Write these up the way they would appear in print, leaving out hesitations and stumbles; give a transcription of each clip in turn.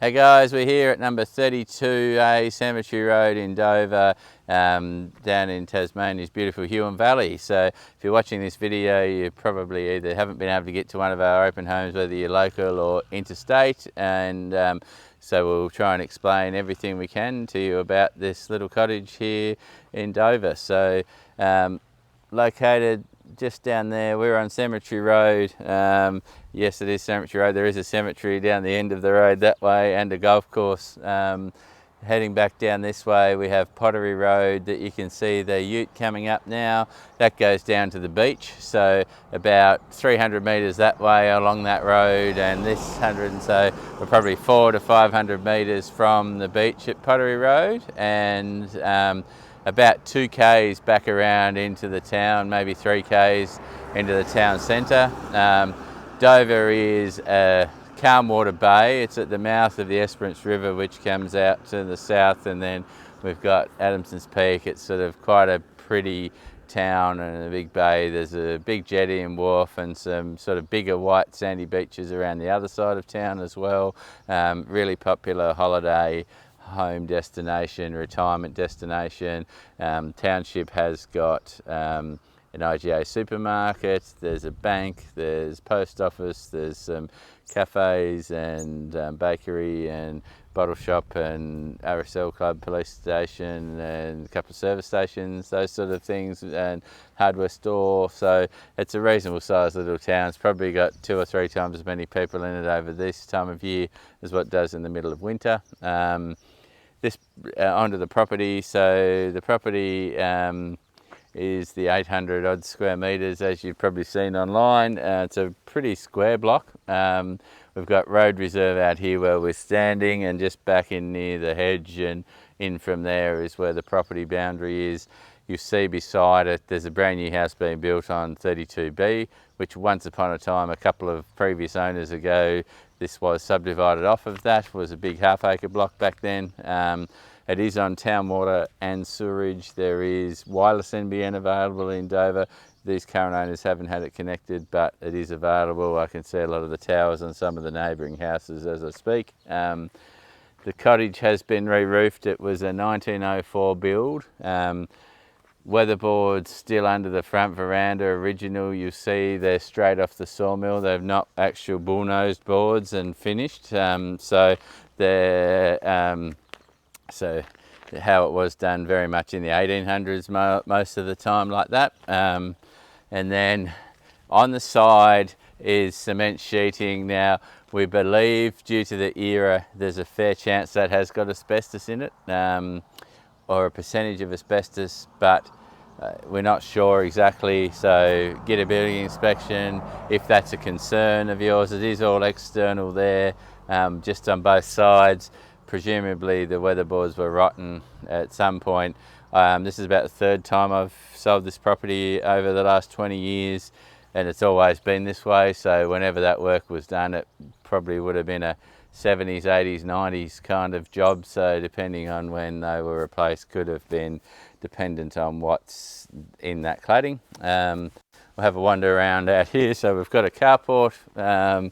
Hey guys, we're here at number 32A Cemetery Road in Dover, down in Tasmania's beautiful Huon Valley. So if you're watching this video, you probably either haven't been able to get to one of our open homes, whether you're local or interstate, and so we'll try and explain everything we can to you about this little cottage here in Dover. So located just down there, we're on Cemetery Road. Yes, it is Cemetery Road. There is a cemetery down the end of the road that way and a golf course. Heading back down this way, we have Pottery Road that you can see the ute coming up now. That goes down to the beach, so about 300 metres that way along that road, and this 100 and so we're probably 400 to 500 metres from the beach at Pottery Road, and about 2 k's back around into the town, maybe 3 k's into the town centre. Dover is a calm water bay. It's at the mouth of the Esperance River, which comes out to the south, and then we've got Adamson's Peak. It's sort of quite a pretty town and a big bay. There's a big jetty and wharf and some sort of bigger white sandy beaches around the other side of town as well. Really popular holiday home destination, retirement destination. Township has got an IGA supermarket, there's a bank, there's post office, there's some cafes and bakery and bottle shop and RSL club, police station and a couple of service stations, those sort of things, and hardware store. So it's a reasonable sized little town. It's probably got 2 or 3 times as many people in it over this time of year as what it does in the middle of winter. This onto the property. So the property is the 800 odd square metres, as you've probably seen online. It's a pretty square block. We've got road reserve out here where we're standing, and just back in near the hedge and in from there is where the property boundary is. You see beside it there's a brand new house being built on 32B, which once upon a time, a couple of previous owners ago, this was subdivided off of that. It was a big half-acre block back then. It is on town water and sewerage. There is wireless NBN available in Dover. These current owners haven't had it connected, but it is available. I can see a lot of the towers on some of the neighbouring houses as I speak. The cottage has been re-roofed. It was a 1904 build. Weatherboards still under the front veranda, original. You see they're straight off the sawmill. They've not actual bull-nosed boards and finished. So they're so how it was done very much in the 1800s most of the time, like that. And then on the side is cement sheeting. Now we believe, due to the era, there's a fair chance that has got asbestos in it, or a percentage of asbestos, but we're not sure exactly. So get a building inspection if that's a concern of yours. It is all external there, just on both sides. Presumably the weatherboards were rotten at some point. This is about the 3rd time I've sold this property over the last 20 years, and it's always been this way. So whenever that work was done, it probably would have been a 70s, 80s, 90s kind of job. So depending on when they were replaced, could have been dependent on what's in that cladding. We'll have a wander around out here. So we've got a carport.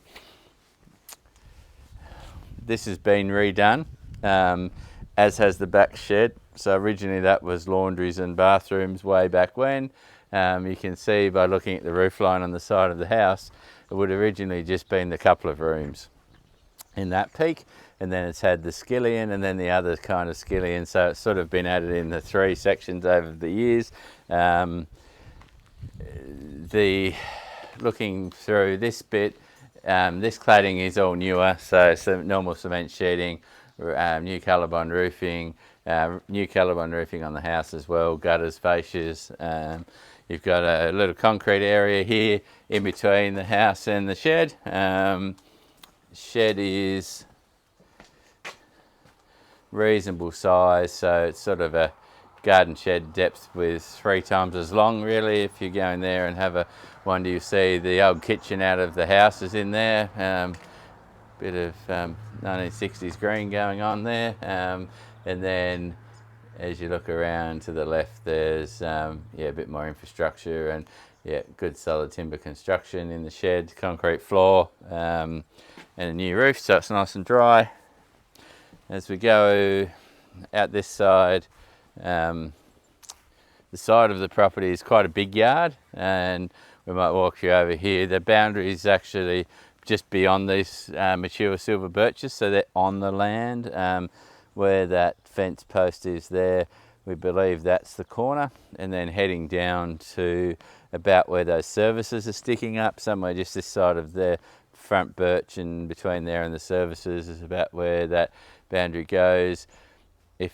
This has been redone, as has the back shed. So originally that was laundries and bathrooms way back when. You can see by looking at the roof line on the side of the house, it would have originally just been the couple of rooms in that peak, and then it's had the skillion and then the other kind of skillion. So it's sort of been added in the 3 sections over the years. Looking through this bit, this cladding is all newer, so some normal cement sheeting, new Colorbond roofing, new Colorbond roofing on the house as well, gutters, fascias. You've got a little concrete area here in between the house and the shed. Shed is reasonable size, so it's sort of a garden shed depth with 3 times as long, really. If you go in there and have a wonder, you see the old kitchen out of the house is in there. Bit of 1960s green going on there. And then as you look around to the left, there's a bit more infrastructure, and good solid timber construction in the shed, concrete floor, and a new roof, so it's nice and dry. As we go out this side, the side of the property is quite a big yard, and we might walk you over here. The boundary is actually just beyond these mature silver birches, so they're on the land. Where that fence post is there, we believe that's the corner, and then heading down to about where those services are sticking up, somewhere just this side of the front birch, and between there and the services is about where that boundary goes. If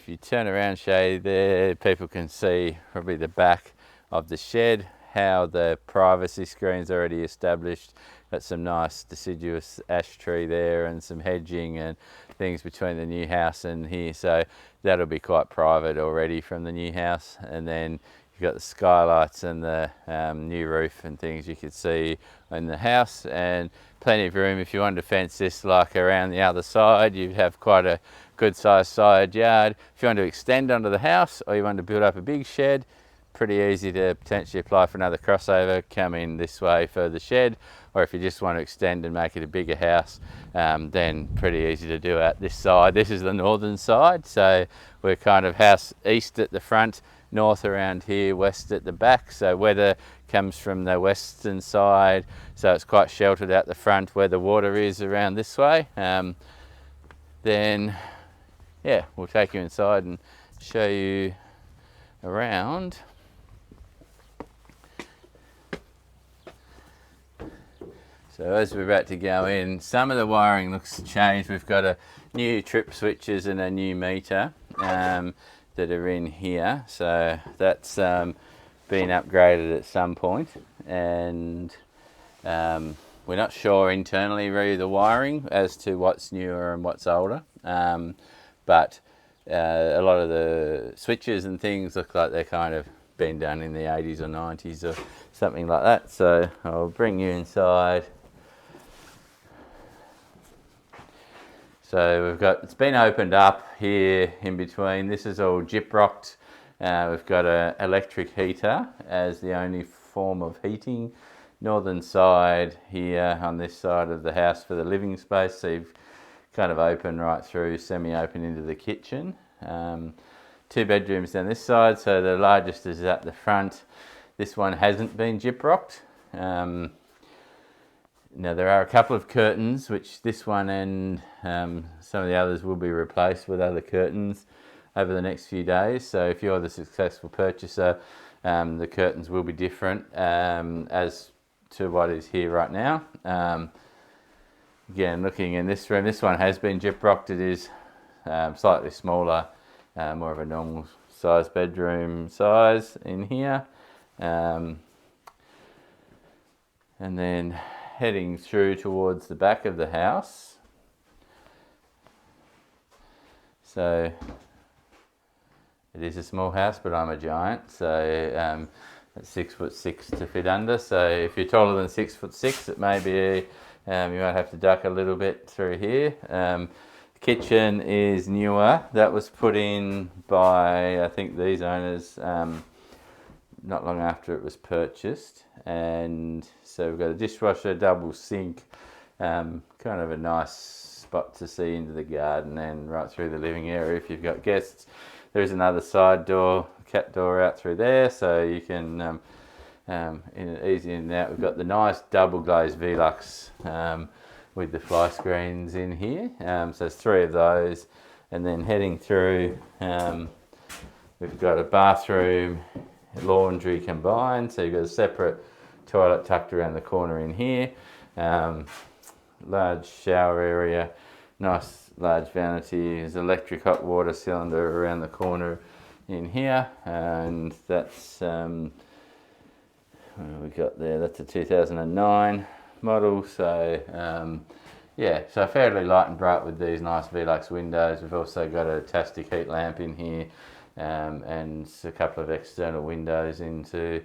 you turn around, Shay, there people can see probably the back of the shed, how the privacy screen's already established. Got some nice deciduous ash tree there and some hedging and things between the new house and here, so that'll be quite private already from the new house. And then you've got the skylights and the new roof and things you could see in the house, and plenty of room if you wanted to fence this like around the other side. You'd have quite a good sized side yard. If you want to extend onto the house, or you want to build up a big shed, pretty easy to potentially apply for another crossover, come in this way for the shed. Or if you just want to extend and make it a bigger house, then pretty easy to do out this side. This is the northern side, so we're kind of house east at the front, north around here, west at the back. So weather comes from the western side, so it's quite sheltered out the front where the water is around this way. Then, yeah, we'll take you inside and show you around. So as we're about to go in, some of the wiring looks changed. We've got a new trip switches and a new meter that are in here. So that's been upgraded at some point, and we're not sure internally really the wiring as to what's newer and what's older. But a lot of the switches and things look like they're kind of been done in the 80s or 90s or something like that. So I'll bring you inside. So it's been opened up here in between. This is all gyprocked. We've got an electric heater as the only form of heating. Northern side here on this side of the house for the living space. So you've kind of open right through, semi-open into the kitchen. 2 bedrooms down this side. So the largest is at the front. This one hasn't been gyprocked. Now there are a couple of curtains, which this one and some of the others will be replaced with other curtains over the next few days. So if you're the successful purchaser, the curtains will be different as to what is here right now. Again, looking in this room, this one has been gyprocked. It is slightly smaller, more of a normal size bedroom size in here. And then heading through towards the back of the house. So it is a small house, but I'm a giant, so it's 6'6" to fit under. So if you're taller than 6'6", it may be you might have to duck a little bit through here. The kitchen is newer. That was put in by I think these owners not long after it was purchased, and so we've got a dishwasher, double sink, kind of a nice spot to see into the garden and right through the living area if you've got guests. There is another side door, cat door out through there, so you can easy in and out. We've got the nice double glazed Velux with the fly screens in here, so there's 3 of those. And then heading through, we've got a bathroom, laundry combined, so you've got a separate toilet tucked around the corner in here. Large shower area, nice large vanity. There's electric hot water cylinder around the corner in here, and that's what have we got there? That's a 2009 model, so yeah, so fairly light and bright with these nice Velux windows. We've also got a Tastic heat lamp in here, and a couple of external windows into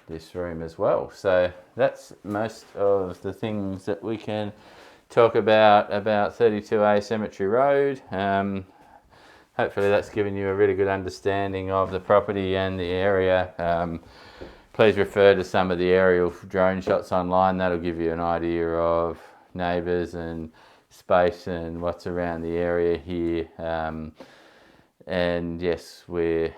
this room as well. So that's most of the things that we can talk about 32A Cemetery Road. Hopefully that's given you a really good understanding of the property and the area. Please refer to some of the aerial drone shots online. That'll give you an idea of neighbours and space and what's around the area here. And yes, we're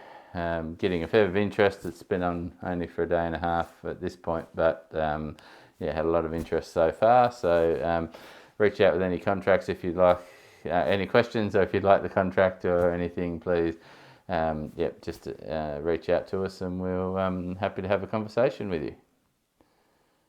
getting a fair bit of interest. It's been on only for a day and a half at this point, but yeah, had a lot of interest so far. So reach out with any contracts if you'd like, any questions, or if you'd like the contract or anything, please. Just reach out to us, and we'll happy to have a conversation with you.